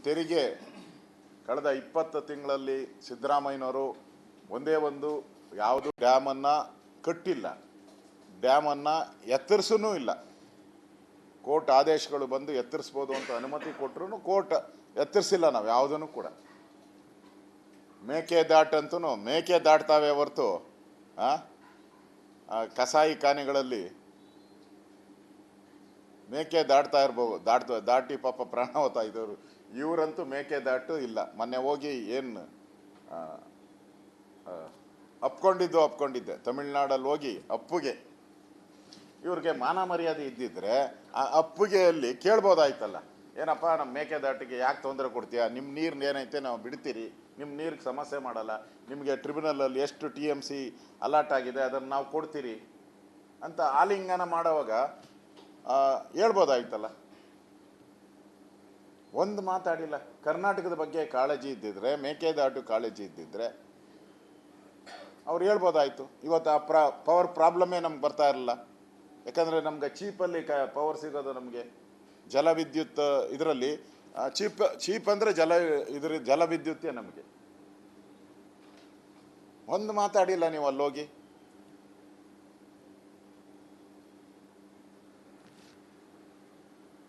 ತೆರಿಗೆ ಕಳೆದ 20 ತಿಂಗಳಲ್ಲಿ ಸಿದ್ದರಾಮಯ್ಯನವರು ಒಂದೇ ಒಂದು ಯಾವುದು ಡ್ಯಾಮನ್ನು ಕಟ್ಟಿಲ್ಲ, ಡ್ಯಾಮನ್ನು ಎತ್ತರಿಸೂ ಇಲ್ಲ. ಕೋರ್ಟ್ ಆದೇಶಗಳು ಬಂದು ಎತ್ತರಿಸ್ಬೋದು ಅಂತ ಅನುಮತಿ ಕೊಟ್ಟರು ಕೋರ್ಟ್ ಎತ್ತರಿಸಿಲ್ಲ. ನಾವು ಯಾವುದನ್ನು ಕೂಡ ಮೇಕೆದಾಟಂತೂ ಮೇಕೆ ದಾಟ್ತಾವೆ ಹೊರತು ಕಸಾಯಿ ಖಾನೆಗಳಲ್ಲಿ ಮೇಕೆ ದಾಟ್ತಾ ಇರ್ಬೋದು, ದಾಟಿ ಪಾಪ ಪ್ರಾಣ ಹೋಗ್ತಾ ಇದ್ದವರು. ಇವರಂತೂ ಮೇಕೆ ದಾಟು ಇಲ್ಲ. ಮೊನ್ನೆ ಹೋಗಿ ಏನು ಅಪ್ಕೊಂಡಿದ್ದೆ ತಮಿಳ್ನಾಡಲ್ಲಿ ಹೋಗಿ ಅಪ್ಪುಗೆ, ಇವ್ರಿಗೆ ಮಾನ ಮರ್ಯಾದೆ ಇದ್ದಿದ್ರೆ ಆ ಅಪ್ಪುಗೆಯಲ್ಲಿ ಕೇಳ್ಬೋದಾಯ್ತಲ್ಲ, ಏನಪ್ಪ ನಮ್ಮ ಮೇಕೆದಾಟಿಗೆ ಯಾಕೆ ತೊಂದರೆ ಕೊಡ್ತೀಯಾ, ನಿಮ್ಮ ನೀರು ಏನೈತೆ ನಾವು ಬಿಡ್ತೀರಿ, ನಿಮ್ಮ ನೀರಿಗೆ ಸಮಸ್ಯೆ ಮಾಡಲ್ಲ, ನಿಮಗೆ ಟ್ರಿಬ್ಯುನಲಲ್ಲಿ ಎಷ್ಟು TMC ಅಲಾಟ್ ಆಗಿದೆ ಅದನ್ನು ನಾವು ಕೊಡ್ತೀರಿ ಅಂತ ಆಲಿಂಗನ ಮಾಡೋವಾಗ ಹೇಳ್ಬೋದಾಯ್ತಲ್ಲ. ಒಂದು ಮಾತಾಡಿಲ್ಲ. ಕರ್ನಾಟಕದ ಬಗ್ಗೆ ಕಾಳಜಿ ಇದ್ದಿದ್ರೆ, ಮೇಕೆದಾಟು ಕಾಳಜಿ ಇದ್ದಿದ್ರೆ ಅವ್ರು ಹೇಳ್ಬೋದಾಯ್ತು. ಇವತ್ತು ಆ ಪವರ್ ಪ್ರಾಬ್ಲಮ್ಮೇ ನಮ್ಗೆ ಬರ್ತಾ ಇರಲಿಲ್ಲ. ಯಾಕಂದರೆ ನಮ್ಗೆ ಚೀಪಲ್ಲಿ ಪವರ್ ಸಿಗೋದು ನಮಗೆ ಜಲವಿದ್ಯುತ್ ಇದರಲ್ಲಿ ಚೀಪ್ ಅಂದರೆ ಜಲವಿದ್ಯುತ್ತೇ ನಮಗೆ. ಒಂದು ಮಾತಾಡಿಲ್ಲ ನೀವು ಅಲ್ಲೋಗಿ.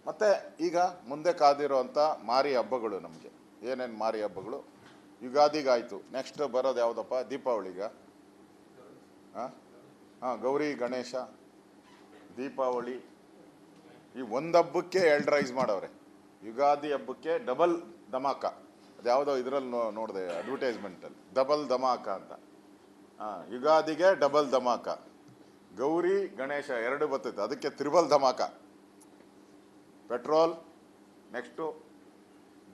ಮತ್ತು ಈಗ ಮುಂದೆ ಕಾದಿರೋವಂಥ ಮಾರಿ ಹಬ್ಬಗಳು ನಮಗೆ ಏನೇನು ಮಾರಿ ಹಬ್ಬಗಳು? ಯುಗಾದಿಗಾಯಿತು, ನೆಕ್ಸ್ಟ್ ಬರೋದು ಯಾವುದಪ್ಪ? ದೀಪಾವಳಿಗ. ಗೌರಿ ಗಣೇಶ ದೀಪಾವಳಿ ಈ ಒಂದು ಹಬ್ಬಕ್ಕೆ 2 ರೈಸ್ ಮಾಡವ್ರೆ. ಯುಗಾದಿ ಹಬ್ಬಕ್ಕೆ ಡಬಲ್ ಧಮಾಕ. ಅದು ಯಾವುದೋ ಇದರಲ್ಲಿ ನೋಡಿದೆ ಅಡ್ವರ್ಟೈಸ್ಮೆಂಟಲ್ಲಿ, ಡಬಲ್ ಧಮಾಕ ಅಂತ. ಯುಗಾದಿಗೆ ಡಬಲ್ ಧಮಾಕ, ಗೌರಿ ಗಣೇಶ 2 ಬರ್ತೈತೆ, ಅದಕ್ಕೆ triple dhamaka. Petrol, next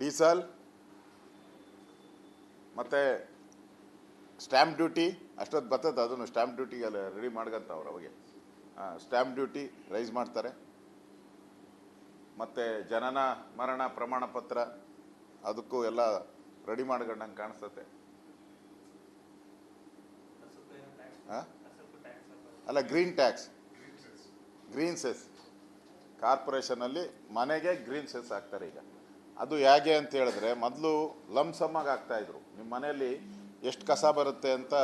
diesel, ಮತ್ತು ಸ್ಟ್ಯಾಂಪ್ ಡ್ಯೂಟಿ ಅಷ್ಟೊತ್ತು ಬರ್ತದೆ. ಅದನ್ನು ಸ್ಟ್ಯಾಂಪ್ ಡ್ಯೂಟಿಗೆಲ್ಲ ರೆಡಿ ಮಾಡ್ಕೊಂತವ್ರು. ಅವಾಗೆ ಸ್ಟ್ಯಾಂಪ್ ಡ್ಯೂಟಿ ರೈಸ್ ಮಾಡ್ತಾರೆ. ಮತ್ತು ಜನನ ಮರಣ ಪ್ರಮಾಣ ಪತ್ರ ಅದಕ್ಕೂ ಎಲ್ಲ ರೆಡಿ ಮಾಡ್ಕೊಂಡಂಗೆ ಕಾಣಿಸ್ತತೆ. ಅಲ್ಲ, ಗ್ರೀನ್ ಟ್ಯಾಕ್ಸ್, ಗ್ರೀನ್ ಸೆಸ್ ಕಾರ್ಪೊರೇಷನಲ್ಲಿ ಮನೆಗೆ ಗ್ರೀನ್ ಸೆಸ್ ಹಾಕ್ತಾರೆ ಈಗ. ಅದು ಹೇಗೆ ಅಂತ ಹೇಳಿದ್ರೆ, ಮೊದಲು ಲಂಸಮ್ಮಾಗಿ ಹಾಕ್ತಾಯಿದ್ರು. ನಿಮ್ಮ ಮನೆಯಲ್ಲಿ ಎಷ್ಟು ಕಸ ಬರುತ್ತೆ ಅಂತ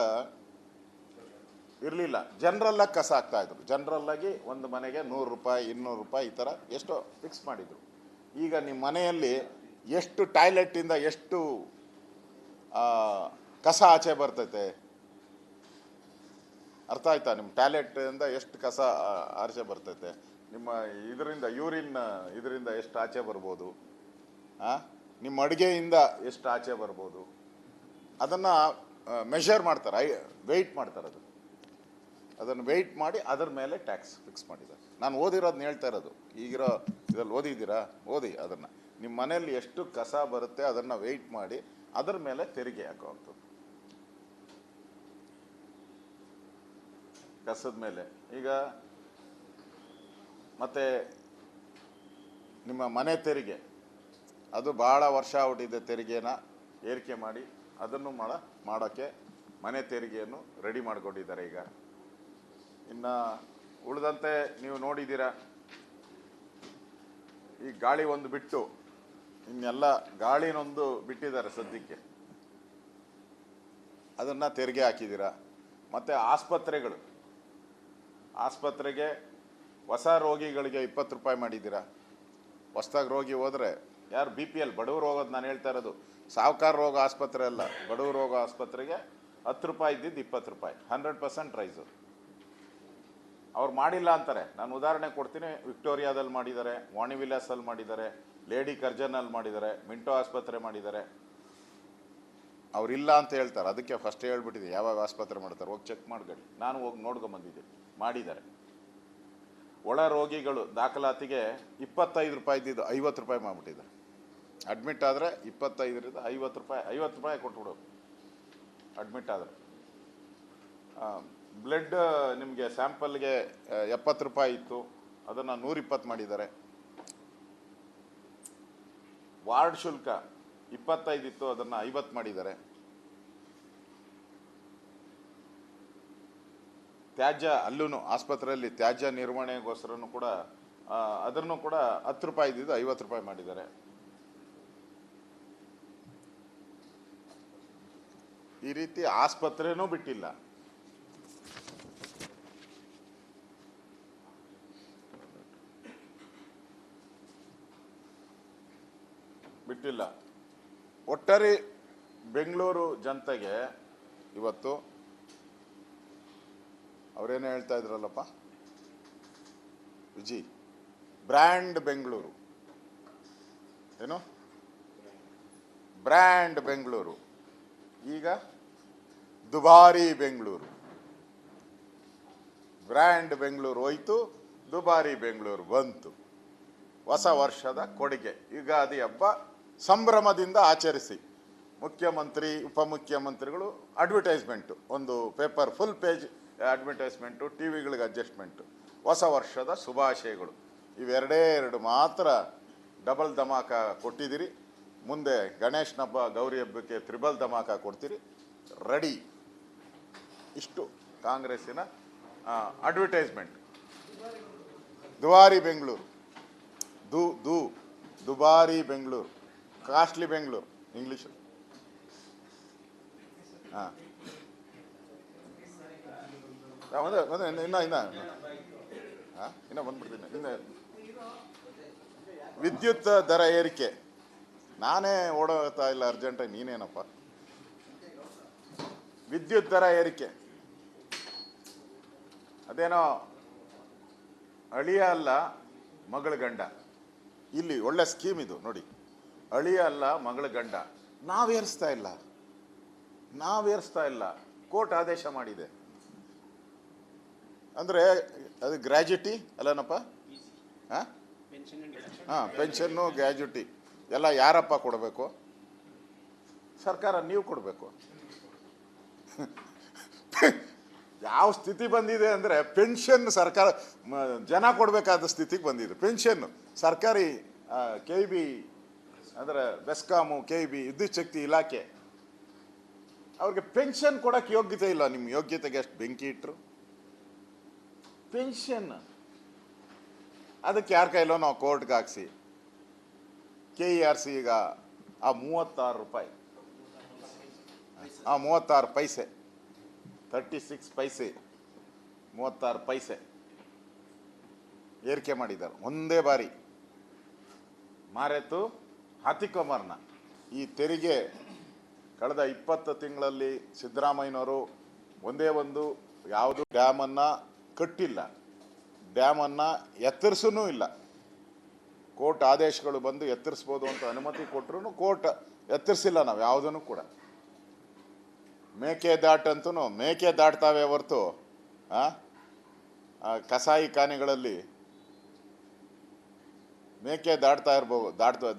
ಇರಲಿಲ್ಲ, ಜನರಲ್ಲಾಗಿ ಕಸ ಹಾಕ್ತಾಯಿದ್ರು. ಜನರಲ್ಲಾಗಿ ಒಂದು ಮನೆಗೆ 100 ರೂಪಾಯಿ 200 ರೂಪಾಯಿ ಈ ಥರ ಎಷ್ಟೋ ಫಿಕ್ಸ್ ಮಾಡಿದರು. ಈಗ ನಿಮ್ಮ ಮನೆಯಲ್ಲಿ ಎಷ್ಟು ಟಾಯ್ಲೆಟಿಂದ ಎಷ್ಟು ಕಸ ಆಚೆ ಬರ್ತೈತೆ ಅರ್ಥ ಆಯ್ತಾ? ನಿಮ್ಮ ಟಾಯ್ಲೆಟಿಂದ ಎಷ್ಟು ಕಸ ಆಚೆ ಬರ್ತೈತೆ, ನಿಮ್ಮ ಇದರಿಂದ ಯೂರಿನ್ ಇದರಿಂದ ಎಷ್ಟು ಆಚೆ ಬರ್ಬೋದು, ನಿಮ್ಮ ಅಡುಗೆಯಿಂದ ಎಷ್ಟು ಆಚೆ ಬರ್ಬೋದು, ಅದನ್ನು ಮೆಷರ್ ಮಾಡ್ತಾರೆ, ವೆಯ್ಟ್ ಮಾಡ್ತಾರೆ. ಅದನ್ನು ವೆಯ್ಟ್ ಮಾಡಿ ಅದರ ಮೇಲೆ ಟ್ಯಾಕ್ಸ್ ಫಿಕ್ಸ್ ಮಾಡಿದ್ದಾರೆ. ನಾನು ಓದಿರೋದನ್ನ ಹೇಳ್ತಾ ಇರೋದು. ಈಗಿರೋ ಇದರಲ್ಲಿ ಓದಿದ್ದೀರಾ? ಓದಿ ಅದನ್ನು. ನಿಮ್ಮ ಮನೆಯಲ್ಲಿ ಎಷ್ಟು ಕಸ ಬರುತ್ತೆ ಅದನ್ನು ವೆಯ್ಟ್ ಮಾಡಿ ಅದರ ಮೇಲೆ ತೆರಿಗೆ ಹಾಕುವಂಥದ್ದು. ಕಸದ ಮೇಲೆ ಈಗ ಮತ್ತು ನಿಮ್ಮ ಮನೆ ತೆರಿಗೆ, ಅದು ಭಾಳ ವರ್ಷ ಹುಟ್ಟಿದ್ದ ತೆರಿಗೆನ ಏರಿಕೆ ಮಾಡಿ ಅದನ್ನು ಮಾಡೋಕ್ಕೆ ಮನೆ ತೆರಿಗೆಯನ್ನು ರೆಡಿ ಮಾಡಿಕೊಂಡಿದ್ದಾರೆ ಈಗ. ಇನ್ನು ಉಳಿದಂತೆ ನೀವು ನೋಡಿದ್ದೀರಾ, ಈ ಗಾಳಿ ಒಂದು ಬಿಟ್ಟು ಇನ್ನೆಲ್ಲ ಗಾಳಿನೊಂದು ಬಿಟ್ಟಿದ್ದಾರೆ ಸದ್ಯಕ್ಕೆ, ಅದನ್ನು ತೆರಿಗೆ ಹಾಕಿದ್ದೀರಾ. ಮತ್ತು ಆಸ್ಪತ್ರೆಗೆ ಹೊಸ ರೋಗಿಗಳಿಗೆ 20 ರೂಪಾಯಿ ಮಾಡಿದ್ದೀರಾ. ಹೊಸ್ದಾಗಿ ರೋಗಿ ಹೋದರೆ ಯಾರು BPL ಬಡವರು ಹೋಗೋದು ನಾನು ಹೇಳ್ತಾ ಇರೋದು. ಸಾಹುಕಾರ ರೋಗ ಆಸ್ಪತ್ರೆ ಅಲ್ಲ, ಬಡವರು ರೋಗ ಆಸ್ಪತ್ರೆಗೆ 10 ರೂಪಾಯಿ ಇದ್ದಿದ್ದು 20 ರೂಪಾಯಿ, 100% ರೈಸು. ಅವ್ರು ಮಾಡಿಲ್ಲ ಅಂತಾರೆ. ನಾನು ಉದಾಹರಣೆ ಕೊಡ್ತೀನಿ. ವಿಕ್ಟೋರಿಯಾದಲ್ಲಿ ಮಾಡಿದ್ದಾರೆ, ವಾಣಿ ವಿಲಾಸಲ್ಲಿ ಮಾಡಿದ್ದಾರೆ, ಲೇಡಿ ಕರ್ಜನಲ್ಲಿ ಮಾಡಿದ್ದಾರೆ, ಮಿಂಟೋ ಆಸ್ಪತ್ರೆ ಮಾಡಿದ್ದಾರೆ. ಅವರಿಲ್ಲ ಅಂತ ಹೇಳ್ತಾರೆ. ಅದಕ್ಕೆ ಫಸ್ಟ್ ಹೇಳ್ಬಿಟ್ಟಿದೆ ಯಾವಾಗ ಆಸ್ಪತ್ರೆ ಮಾಡ್ತಾರೆ ಹೋಗಿ ಚೆಕ್ ಮಾಡ್ಕೊಳ್ಳಿ. ನಾನು ಹೋಗಿ ನೋಡ್ಕೊಂಬಂದಿದ್ದೆ, ಮಾಡಿದ್ದಾರೆ. ಒಳ ರೋಗಿಗಳು ದಾಖಲಾತಿಗೆ 25 ರೂಪಾಯಿ ಇದ್ದಿದ್ದು 50 ರೂಪಾಯಿ ಮಾಡಿಬಿಟ್ಟಿದ್ದಾರೆ. ಅಡ್ಮಿಟ್ ಆದರೆ 25ರಿಂದ 50 ರೂಪಾಯಿ, 50 ರೂಪಾಯಿ ಕೊಟ್ಬಿಡೋದು ಅಡ್ಮಿಟ್ ಆದರೆ. ಬ್ಲಡ್ ನಿಮಗೆ ಸ್ಯಾಂಪಲ್ಗೆ 70 ರೂಪಾಯಿ ಇತ್ತು, ಅದನ್ನು 120 ಮಾಡಿದ್ದಾರೆ. ವಾರ್ಡ್ ಶುಲ್ಕ 25 ಇತ್ತು, ಅದನ್ನು 50 ಮಾಡಿದ್ದಾರೆ. ತ್ಯಾಜ್ಯ ಅಲ್ಲೂ ಆಸ್ಪತ್ರೆಯಲ್ಲಿ ತ್ಯಾಜ್ಯ ನಿರ್ವಹಣೆಗೋಸ್ಕರನೂ ಕೂಡ ಅದನ್ನು ಕೂಡ 10 ರೂಪಾಯಿ ಇದ್ದಿದ್ದು 50 ರೂಪಾಯಿ ಮಾಡಿದ್ದಾರೆ. ಈ ರೀತಿ ಆಸ್ಪತ್ರೆನೂ ಬಿಟ್ಟಿಲ್ಲ. ಬಿಟ್ಟಿಲ್ಲ. ಒಟ್ಟಾರೆ ಬೆಂಗಳೂರು ಜನತೆಗೆ ಇವತ್ತು ಅವರೇನು ಹೇಳ್ತಾ ಇದ್ರಲ್ಲಪ್ಪ ವಿಜಿ, ಬ್ರ್ಯಾಂಡ್ ಬೆಂಗಳೂರು, ಏನು ಬ್ರ್ಯಾಂಡ್ ಬೆಂಗಳೂರು, ಈಗ ದುಬಾರಿ ಬೆಂಗಳೂರು. ಬ್ರ್ಯಾಂಡ್ ಬೆಂಗಳೂರು ಹೋಯ್ತು, ದುಬಾರಿ ಬೆಂಗಳೂರು ಬಂತು. ಹೊಸ ವರ್ಷದ ಕೊಡುಗೆ ಯುಗಾದಿ ಹಬ್ಬ ಸಂಭ್ರಮದಿಂದ ಆಚರಿಸಿ. ಮುಖ್ಯಮಂತ್ರಿ ಉಪಮುಖ್ಯಮಂತ್ರಿಗಳು ಅಡ್ವರ್ಟೈಸ್ಮೆಂಟು, ಒಂದು paper full page advertisement, T ವಿಗಳಿಗೆ ಅಡ್ಜಸ್ಟ್ಮೆಂಟು, ಹೊಸ ವರ್ಷದ ಶುಭಾಶಯಗಳು. ಇವೆರಡೇ ಎರಡು ಮಾತ್ರ ಡಬಲ್ ಧಮಾಕ ಕೊಟ್ಟಿದ್ದೀರಿ. ಮುಂದೆ ಗಣೇಶನ ಹಬ್ಬ ಗೌರಿ ಹಬ್ಬಕ್ಕೆ ತ್ರಿಬಲ್ ಧಮಾಕ ಕೊಡ್ತೀರಿ, ರೆಡಿ. ಇಷ್ಟು ಕಾಂಗ್ರೆಸ್ಸಿನ ಅಡ್ವರ್ಟೈಸ್ಮೆಂಟ್. ದುಬಾರಿ ಬೆಂಗಳೂರು, ದುಬಾರಿ ಬೆಂಗಳೂರು, ಕಾಸ್ಟ್ಲಿ ಬೆಂಗಳೂರು ಇಂಗ್ಲೀಷು. ಹಾಂ, ಇನ್ನ ಬಂದ್ಬಿಡ್ತೀನಿ. ಇನ್ನು ವಿದ್ಯುತ್ ದರ ಏರಿಕೆ, ನಾನೇ ಓಡೋಗ್ತಾ ಇಲ್ಲ ಅರ್ಜೆಂಟಾಗಿ, ನೀನೇನಪ್ಪ. ವಿದ್ಯುತ್ ದರ ಏರಿಕೆ ಅದೇನೋ ಅಳಿಯ ಅಲ್ಲ ಮಗಳ ಗಂಡ. ಇಲ್ಲಿ ಒಳ್ಳೆ ಸ್ಕೀಮ್ ಇದು ನೋಡಿ, ಅಳಿಯ ಅಲ್ಲ ಮಗಳ ಗಂಡ. ನಾವೇರಿಸ್ತಾ ಇಲ್ಲ, ಕೋರ್ಟ್ ಆದೇಶ ಮಾಡಿದೆ. ಅಂದರೆ ಅದು ಗ್ರ್ಯಾಜುಟಿ ಅಲ್ಲನಪ್ಪ. ಹಾಂ ಹಾಂ, ಪೆನ್ಷನ್ನು ಗ್ರ್ಯಾಜುಟಿ ಎಲ್ಲ ಯಾರಪ್ಪ ಕೊಡಬೇಕು? ಸರ್ಕಾರ, ನೀವು ಕೊಡಬೇಕು. ಯಾವ ಸ್ಥಿತಿ ಬಂದಿದೆ ಅಂದರೆ ಪೆನ್ಷನ್ ಸರ್ಕಾರ ಜನ ಕೊಡಬೇಕಾದ ಸ್ಥಿತಿಗೆ ಬಂದಿದೆ. ಪೆನ್ಷನ್ನು ಸರ್ಕಾರಿ KEB ಅಂದರೆ ಬೆಸ್ಕಾಮು, KEB ವಿದ್ಯುತ್ ಶಕ್ತಿ ಇಲಾಖೆ ಅವ್ರಿಗೆ ಪೆನ್ಷನ್ ಕೊಡೋಕ್ಕೆ ಯೋಗ್ಯತೆ ಇಲ್ಲ. ನಿಮ್ಮ ಯೋಗ್ಯತೆಗೆ ಎಷ್ಟು ಬೆಂಕಿ ಇಟ್ಟರು ಪೆನ್ಷನ್. ಅದಕ್ಕೆ ಯಾರ ಕೈಲೋ ನಾವು ಕೋರ್ಟ್ಗೆ ಹಾಕ್ಸಿ KERC ಈಗ ಆ 36 ರೂಪಾಯಿ, 36 ಪೈಸೆ, 36 ಪೈಸೆ, 36 ಪೈಸೆ ಏರಿಕೆ ಮಾಡಿದ್ದಾರೆ ಒಂದೇ ಬಾರಿ. ಮಾರೆತು ಹಾತಿಕೊಮರ್ನ ಈ ತೆರಿಗೆ ಕಳೆದ 20 ತಿಂಗಳಲ್ಲಿ ಸಿದ್ದರಾಮಯ್ಯನವರು ಒಂದೇ ಒಂದು ಯಾವುದು ಡ್ಯಾಮನ್ನು ಕಟ್ಟಿಲ್ಲ, ಡ್ಯಾಮನ್ನು ಎತ್ತರಿಸೂ ಇಲ್ಲ. ಕೋರ್ಟ್ ಆದೇಶಗಳು ಬಂದು ಎತ್ತರಿಸ್ಬೋದು ಅಂತ ಅನುಮತಿ ಕೊಟ್ಟರು ಕೋರ್ಟ್ ಎತ್ತರಿಸಿಲ್ಲ ನಾವು ಯಾವುದನ್ನು ಕೂಡ. ಮೇಕೆದಾಟಂತೂ ಮೇಕೆ ದಾಟ್ತಾವೆ ಹೊರತು ಕಸಾಯಿ ಖಾನೆಗಳಲ್ಲಿ ಮೇಕೆ ದಾಟ್ತಾ ಇರ್ಬೋದು,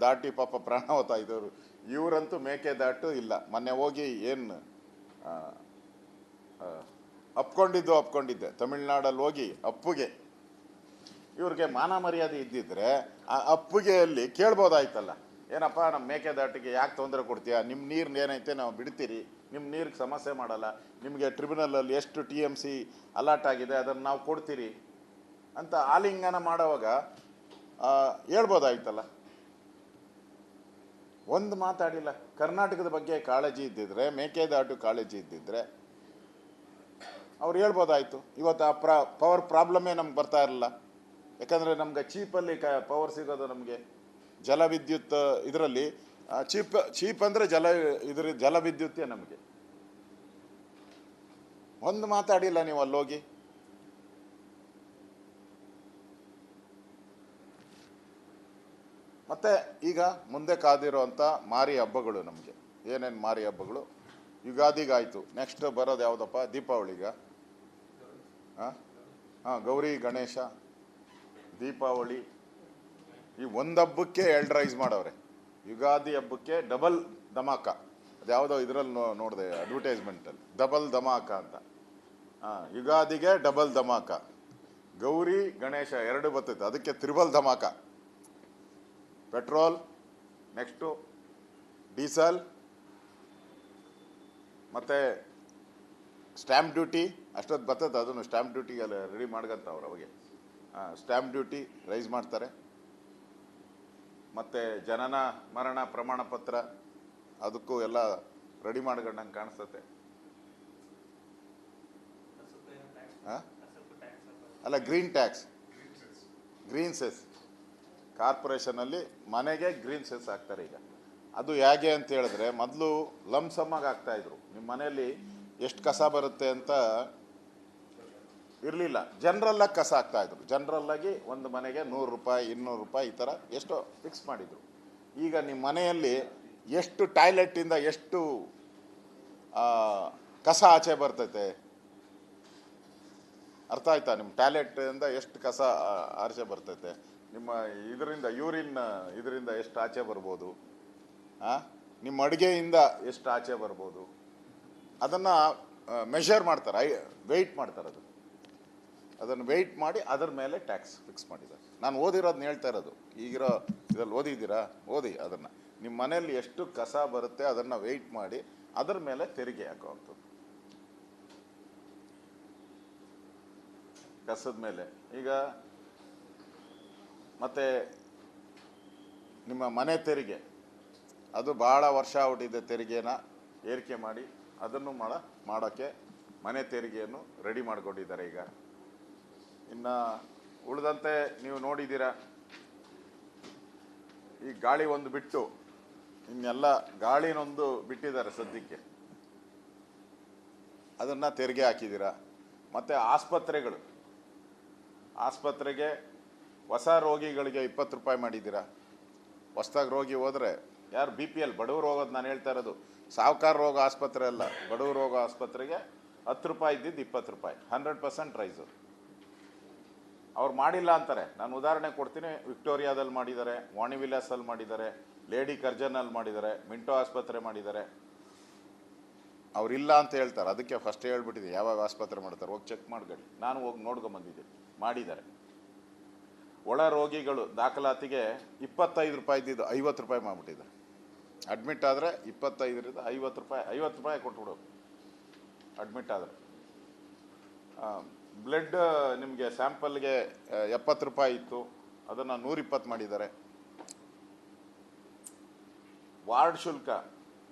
ದಾಟಿ ಪಾಪ ಪ್ರಾಣ ಹೋಗ್ತಾ ಇದ್ದವರು. ಇವರಂತೂ ಮೇಕೆ ದಾಟು ಇಲ್ಲ. ಮೊನ್ನೆ ಹೋಗಿ ಏನು ಅಪ್ಕೊಂಡಿದ್ದೆ ತಮಿಳ್ನಾಡಲ್ಲಿ ಹೋಗಿ ಅಪ್ಪುಗೆ, ಇವ್ರಿಗೆ ಮಾನ ಮರ್ಯಾದೆ ಇದ್ದಿದ್ರೆ ಆ ಅಪ್ಪುಗೆಯಲ್ಲಿ ಕೇಳ್ಬೋದಾಯ್ತಲ್ಲ, ಏನಪ್ಪ ನಮ್ಮ ಮೇಕೆದಾಟಿಗೆ ಯಾಕೆ ತೊಂದರೆ ಕೊಡ್ತೀಯಾ, ನಿಮ್ಮ ನೀರು ಏನೈತೆ ನಾವು ಬಿಡ್ತೀರಿ, ನಿಮ್ಮ ನೀರಿಗೆ ಸಮಸ್ಯೆ ಮಾಡಲ್ಲ, ನಿಮಗೆ ಟ್ರಿಬ್ಯುನಲಲ್ಲಿ ಎಷ್ಟು TMC ಅಲಾಟ್ ಆಗಿದೆ ಅದನ್ನು ನಾವು ಕೊಡ್ತೀರಿ ಅಂತ ಆಲಿಂಗನ ಮಾಡೋವಾಗ ಹೇಳ್ಬೋದಾಯ್ತಲ್ಲ. ಒಂದು ಮಾತಾಡಿಲ್ಲ. ಕರ್ನಾಟಕದ ಬಗ್ಗೆ ಕಾಳಜಿ ಇದ್ದಿದ್ರೆ, ಮೇಕೆದಾಟು ಕಾಳಜಿ ಇದ್ದಿದ್ರೆ ಅವ್ರು ಹೇಳ್ಬೋದಾಯ್ತು. ಇವತ್ತು ಆ ಪವರ್ ಪ್ರಾಬ್ಲಮ್ಮೇ ನಮ್ಗೆ ಬರ್ತಾ ಇರಲಿಲ್ಲ. ಯಾಕಂದರೆ ನಮ್ಗೆ ಚೀಪಲ್ಲಿ ಪವರ್ ಸಿಗೋದು ನಮಗೆ ಜಲವಿದ್ಯುತ್ ಇದರಲ್ಲಿ ಚೀಪ್ ಅಂದರೆ ಜಲವಿದ್ಯುತ್ತೇ ನಮಗೆ. ಒಂದು ಮಾತಾಡಿಲ್ಲ ನೀವು ಅಲ್ಲೋಗಿ. ಮತ್ತು ಈಗ ಮುಂದೆ ಕಾದಿರೋಂಥ ಮಾರಿ ಹಬ್ಬಗಳು ನಮಗೆ ಏನೇನು ಮಾರಿ ಹಬ್ಬಗಳು? ಯುಗಾದಿಗಾಯಿತು, ನೆಕ್ಸ್ಟ್ ಬರೋದು ಯಾವುದಪ್ಪ? ದೀಪಾವಳಿಗ. ಗೌರಿ ಗಣೇಶ ದೀಪಾವಳಿ ಈ ಒಂದು ಹಬ್ಬಕ್ಕೆ 2 ರೈಸ್ ಮಾಡವ್ರೆ. ಯುಗಾದಿ ಹಬ್ಬಕ್ಕೆ ಡಬಲ್ ಧಮಾಕ. ಅದು ಯಾವುದೋ ಇದರಲ್ಲಿ ನೋಡಿದೆ ಅಡ್ವರ್ಟೈಸ್ಮೆಂಟಲ್ಲಿ, ಡಬಲ್ ಧಮಾಕ ಅಂತ. ಯುಗಾದಿಗೆ ಡಬಲ್ ಧಮಾಕ, ಗೌರಿ ಗಣೇಶ 2 ಬರ್ತೈತೆ, ಅದಕ್ಕೆ triple dhamaka. Petrol, next diesel, ಮತ್ತು ಸ್ಟ್ಯಾಂಪ್ ಡ್ಯೂಟಿ ಅಷ್ಟೊತ್ತು ಬರ್ತದೆ. ಅದನ್ನು ಸ್ಟ್ಯಾಂಪ್ ಡ್ಯೂಟಿಗೆಲ್ಲ ರೆಡಿ ಮಾಡ್ಕೊಂತವ್ರು ಅವಾಗೆ. ಸ್ಟ್ಯಾಂಪ್ ಡ್ಯೂಟಿ ರೈಸ್ ಮಾಡ್ತಾರೆ. ಮತ್ತು ಜನನ ಮರಣ ಪ್ರಮಾಣ ಪತ್ರ ಅದಕ್ಕೂ ಎಲ್ಲ ರೆಡಿ ಮಾಡ್ಕೊಂಡಂಗೆ ಕಾಣಿಸ್ತತೆ. ಅಲ್ಲ, ಗ್ರೀನ್ ಟ್ಯಾಕ್ಸ್, ಗ್ರೀನ್ ಸೆಸ್ ಕಾರ್ಪೊರೇಷನಲ್ಲಿ ಮನೆಗೆ ಗ್ರೀನ್ ಸೆಸ್ ಹಾಕ್ತಾರೆ ಈಗ. ಅದು ಹೇಗೆ ಅಂತ ಹೇಳಿದ್ರೆ, ಮೊದಲು ಲಂಸಮ್ಮಾಗಿ ಹಾಕ್ತಾಯಿದ್ರು. ನಿಮ್ಮ ಮನೆಯಲ್ಲಿ ಎಷ್ಟು ಕಸ ಬರುತ್ತೆ ಅಂತ ಇರಲಿಲ್ಲ, ಜನರಲ್ಲಾಗಿ ಕಸ ಹಾಕ್ತಾಯಿದ್ರು. ಜನರಲ್ಲಾಗಿ ಒಂದು ಮನೆಗೆ 100 ರೂಪಾಯಿ 200 ರೂಪಾಯಿ ಈ ಥರ ಎಷ್ಟೋ ಫಿಕ್ಸ್ ಮಾಡಿದರು. ಈಗ ನಿಮ್ಮ ಮನೆಯಲ್ಲಿ ಎಷ್ಟು ಟಾಯ್ಲೆಟಿಂದ ಎಷ್ಟು ಕಸ ಆಚೆ ಬರ್ತೈತೆ, ಅರ್ಥ ಆಯ್ತಾ? ನಿಮ್ಮ ಟಾಯ್ಲೆಟಿಂದ ಎಷ್ಟು ಕಸ ಆಚೆ ಬರ್ತೈತೆ, ನಿಮ್ಮ ಇದರಿಂದ ಯೂರಿನ್ ಇದರಿಂದ ಎಷ್ಟು ಆಚೆ ಬರ್ಬೋದು, ನಿಮ್ಮ ಅಡುಗೆಯಿಂದ ಎಷ್ಟು ಆಚೆ ಬರ್ಬೋದು, ಅದನ್ನು ಮೆಷರ್ ಮಾಡ್ತಾರೆ, ವೆಯ್ಟ್ ಮಾಡ್ತಾರೆ. ಅದನ್ನು ವೆಯ್ಟ್ ಮಾಡಿ ಅದರ ಮೇಲೆ ಟ್ಯಾಕ್ಸ್ ಫಿಕ್ಸ್ ಮಾಡಿದ್ದಾರೆ. ನಾನು ಓದಿರೋದನ್ನ ಹೇಳ್ತಾ ಇರೋದು. ಈಗಿರೋ ಇದರಲ್ಲಿ ಓದಿದ್ದೀರಾ? ಓದಿ ಅದನ್ನು. ನಿಮ್ಮ ಮನೆಯಲ್ಲಿ ಎಷ್ಟು ಕಸ ಬರುತ್ತೆ ಅದನ್ನು ವೆಯ್ಟ್ ಮಾಡಿ ಅದರ ಮೇಲೆ ತೆರಿಗೆ ಹಾಕುವಂಥದ್ದು. ಕಸದ ಮೇಲೆ. ಈಗ ಮತ್ತೆ ನಿಮ್ಮ ಮನೆ ತೆರಿಗೆ, ಅದು ಭಾಳ ವರ್ಷ ಹುಟ್ಟಿದೆ. ತೆರಿಗೆನ ಏರಿಕೆ ಮಾಡಿ ಅದನ್ನು ಮಾಡೋಕ್ಕೆ ಮನೆ ತೆರಿಗೆಯನ್ನು ರೆಡಿ ಮಾಡಿಕೊಂಡಿದ್ದಾರೆ ಈಗ. ಇನ್ನು ಉಳಿದಂತೆ ನೀವು ನೋಡಿದ್ದೀರಾ, ಈ ಗಾಳಿ ಒಂದು ಬಿಟ್ಟು ಇನ್ನೆಲ್ಲ ಗಾಳಿನೊಂದು ಬಿಟ್ಟಿದ್ದಾರೆ ಸದ್ಯಕ್ಕೆ, ಅದನ್ನು ತೆರಿಗೆ ಹಾಕಿದ್ದೀರಾ. ಮತ್ತು ಆಸ್ಪತ್ರೆಗೆ ಹೊಸ ರೋಗಿಗಳಿಗೆ 20 ರೂಪಾಯಿ ಮಾಡಿದ್ದೀರಾ. ಹೊಸ್ದಾಗಿ ರೋಗಿ ಹೋದರೆ, ಯಾರು BPL ಬಡವರು ಹೋಗೋದು ನಾನು ಹೇಳ್ತಾ ಇರೋದು, ಸಾಹುಕಾರ ರೋಗ ಆಸ್ಪತ್ರೆ ಅಲ್ಲ, ಬಡವರು ರೋಗ ಆಸ್ಪತ್ರೆಗೆ 10 ರೂಪಾಯಿ ಇದ್ದಿದ್ದು 20 ರೂಪಾಯಿ, 100% ರೈಸು. ಅವ್ರು ಮಾಡಿಲ್ಲ ಅಂತಾರೆ. ನಾನು ಉದಾಹರಣೆ ಕೊಡ್ತೀನಿ. ವಿಕ್ಟೋರಿಯಾದಲ್ಲಿ ಮಾಡಿದ್ದಾರೆ, ವಾಣಿ ವಿಲಾಸಲ್ಲಿ ಮಾಡಿದ್ದಾರೆ, ಲೇಡಿ ಕರ್ಜನಲ್ಲಿ ಮಾಡಿದ್ದಾರೆ, ಮಿಂಟೋ ಆಸ್ಪತ್ರೆ ಮಾಡಿದ್ದಾರೆ. ಅವರಿಲ್ಲ ಅಂತ ಹೇಳ್ತಾರೆ. ಅದಕ್ಕೆ ಫಸ್ಟ್ ಹೇಳ್ಬಿಟ್ಟಿದೆ ಯಾವಾಗ ಆಸ್ಪತ್ರೆ ಮಾಡ್ತಾರೆ ಹೋಗಿ ಚೆಕ್ ಮಾಡ್ಕೊಳ್ಳಿ. ನಾನು ಹೋಗಿ ನೋಡ್ಕೊಂಬಂದಿದ್ದೆ, ಮಾಡಿದ್ದಾರೆ. ಒಳ ರೋಗಿಗಳು ದಾಖಲಾತಿಗೆ 25 ರೂಪಾಯಿ ಇದ್ದಿದ್ದು 50 ರೂಪಾಯಿ ಮಾಡಿಬಿಟ್ಟಿದ್ದಾರೆ. ಅಡ್ಮಿಟ್ ಆದರೆ 25ರಿಂದ 50 ರೂಪಾಯಿ, 50 ರೂಪಾಯಿ ಕೊಟ್ಬಿಡೋದು ಅಡ್ಮಿಟ್ ಆದರೆ. ಬ್ಲಡ್ ನಿಮಗೆ ಸ್ಯಾಂಪಲ್ಗೆ 70 ರೂಪಾಯಿ ಇತ್ತು, ಅದನ್ನು 120 ಮಾಡಿದ್ದಾರೆ. ವಾರ್ಡ್ ಶುಲ್ಕ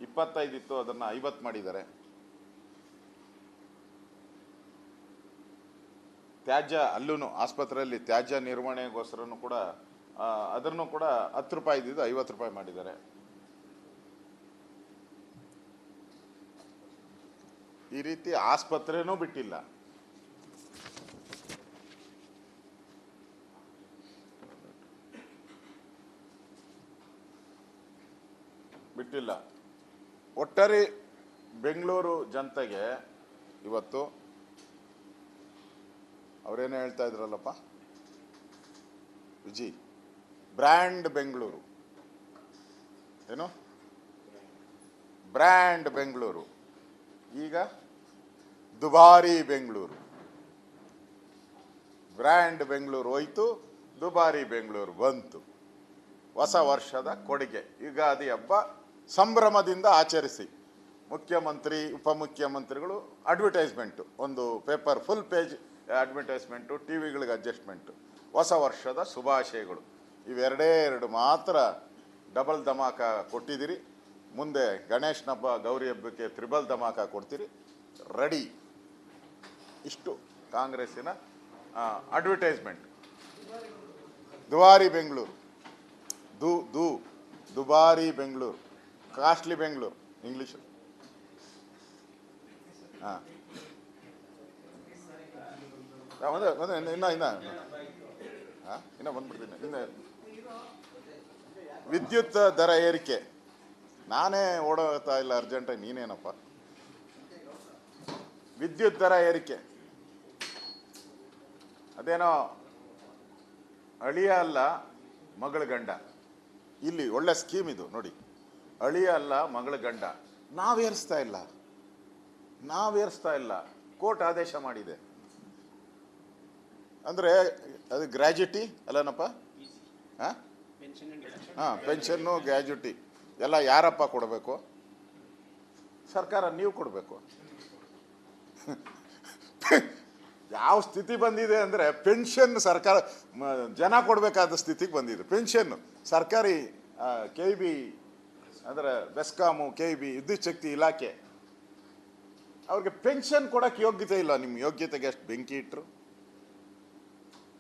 25 ಇತ್ತು, ಅದನ್ನು 50 ಮಾಡಿದ್ದಾರೆ. ತ್ಯಾಜ್ಯ ಅಲ್ಲೂ ಆಸ್ಪತ್ರೆಯಲ್ಲಿ ತ್ಯಾಜ್ಯ ನಿರ್ವಹಣೆಗೋಸ್ಕರನೂ ಕೂಡ ಅದನ್ನು ಕೂಡ 10 ರೂಪಾಯಿ ಇದ್ದಿದ್ದು 50 ರೂಪಾಯಿ ಮಾಡಿದ್ದಾರೆ. ಈ ರೀತಿ ಆಸ್ಪತ್ರೆನೂ ಬಿಟ್ಟಿಲ್ಲ. ಒಟ್ಟಾರೆ ಬೆಂಗಳೂರು ಜನತೆಗೆ ಇವತ್ತು ಅವರೇನು ಹೇಳ್ತಾ ಇದ್ರಲ್ಲಪ್ಪ ವಿಜಿ, ಬ್ರ್ಯಾಂಡ್ ಬೆಂಗಳೂರು, ಏನು ಬ್ರ್ಯಾಂಡ್ ಬೆಂಗಳೂರು, ಈಗ ದುಬಾರಿ ಬೆಂಗಳೂರು. ಬ್ರ್ಯಾಂಡ್ ಬೆಂಗಳೂರು ಹೋಯ್ತು, ದುಬಾರಿ ಬೆಂಗಳೂರು ಬಂತು. ಹೊಸ ವರ್ಷದ ಕೊಡುಗೆ ಯುಗಾದಿ ಹಬ್ಬ ಸಂಭ್ರಮದಿಂದ ಆಚರಿಸಿ. ಮುಖ್ಯಮಂತ್ರಿ ಉಪಮುಖ್ಯಮಂತ್ರಿಗಳು ಅಡ್ವರ್ಟೈಸ್ಮೆಂಟು, ಒಂದು paper full page advertisement, T ವಿಗಳಿಗೆ ಅಡ್ಜಸ್ಟ್ಮೆಂಟು, ಹೊಸ ವರ್ಷದ ಶುಭಾಶಯಗಳು. ಇವೆರಡೇ ಮಾತ್ರ ಡಬಲ್ ಧಮಾಕ ಕೊಟ್ಟಿದ್ದೀರಿ. ಮುಂದೆ ಗಣೇಶನ ಹಬ್ಬ ಗೌರಿ ಹಬ್ಬಕ್ಕೆ ತ್ರಿಬಲ್ ಧಮಾಕ ಕೊಡ್ತೀರಿ. ರೆಡಿ. ಇಷ್ಟು ಕಾಂಗ್ರೆಸ್ಸಿನ ಅಡ್ವರ್ಟೈಸ್ಮೆಂಟ್. ದುಬಾರಿ ಬೆಂಗಳೂರು, ದುಬಾರಿ ಬೆಂಗಳೂರು, ಕಾಸ್ಟ್ಲಿ ಬೆಂಗಳೂರು ಇಂಗ್ಲೀಷು. ಹಾಂ, ಇನ್ನ ಬಂದ್ಬಿಡ್ತೀನಿ. ಇನ್ನು ವಿದ್ಯುತ್ ದರ ಏರಿಕೆ. ನಾನೇ ಓಡೋಗ್ತಾ ಇಲ್ಲ ಅರ್ಜೆಂಟಾಗಿ, ನೀನೇನಪ್ಪ. ವಿದ್ಯುತ್ ದರ ಏರಿಕೆ ಅದೇನೋ ಅಳಿಯ ಅಲ್ಲ ಮಗಳ ಗಂಡ. ಇಲ್ಲಿ ಒಳ್ಳೆ ಸ್ಕೀಮ್ ಇದು ನೋಡಿ. ಅಳಿಯ ಅಲ್ಲ ಮಗಳ ಗಂಡ. ನಾವೇರಿಸ್ತಾ ಇಲ್ಲ, ಕೋರ್ಟ್ ಆದೇಶ ಮಾಡಿದೆ. ಅಂದರೆ ಅದು ಗ್ರ್ಯಾಜುಟಿ ಅಲ್ಲನಪ್ಪ. ಹಾಂ, ಪೆನ್ಷನ್ನು ಗ್ರ್ಯಾಜುಟಿ ಎಲ್ಲ ಯಾರಪ್ಪ ಕೊಡಬೇಕು? ಸರ್ಕಾರ, ನೀವು ಕೊಡಬೇಕು. ಯಾವ ಸ್ಥಿತಿ ಬಂದಿದೆ ಅಂದರೆ ಪೆನ್ಷನ್ ಸರ್ಕಾರ ಜನ ಕೊಡಬೇಕಾದ ಸ್ಥಿತಿಗೆ ಬಂದಿದೆ. ಪೆನ್ಷನ್ನು ಸರ್ಕಾರಿ KB ಅಂದರೆ ಬೆಸ್ಕಾಮು, KEB, ವಿದ್ಯುತ್ ಶಕ್ತಿ ಇಲಾಖೆ ಅವ್ರಿಗೆ ಪೆನ್ಷನ್ ಕೊಡೋಕ್ಕೆ ಯೋಗ್ಯತೆ ಇಲ್ಲ. ನಿಮ್ಮ ಯೋಗ್ಯತೆಗೆ ಎಷ್ಟು ಬೆಂಕಿ ಇಟ್ಟರು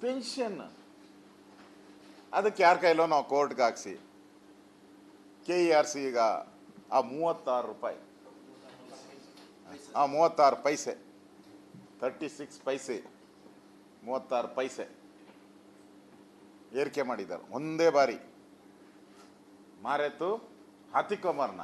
ಪೆನ್ಷನ್. ಅದಕ್ಕೆ ಯಾರ ಕೈಲೋ ನಾವು ಕೋರ್ಟ್ಗೆ ಹಾಕ್ಸಿ KERC ಈಗ ಆ 36 ರೂಪಾಯಿ, 36 ಪೈಸೆ, 36 ಪೈಸೆ, 36 ಪೈಸೆ ಏರಿಕೆ ಮಾಡಿದ್ದಾರೆ ಒಂದೇ ಬಾರಿ. ಮಾರೆತು ಹಾತಿಕೊಂಬರ್ನ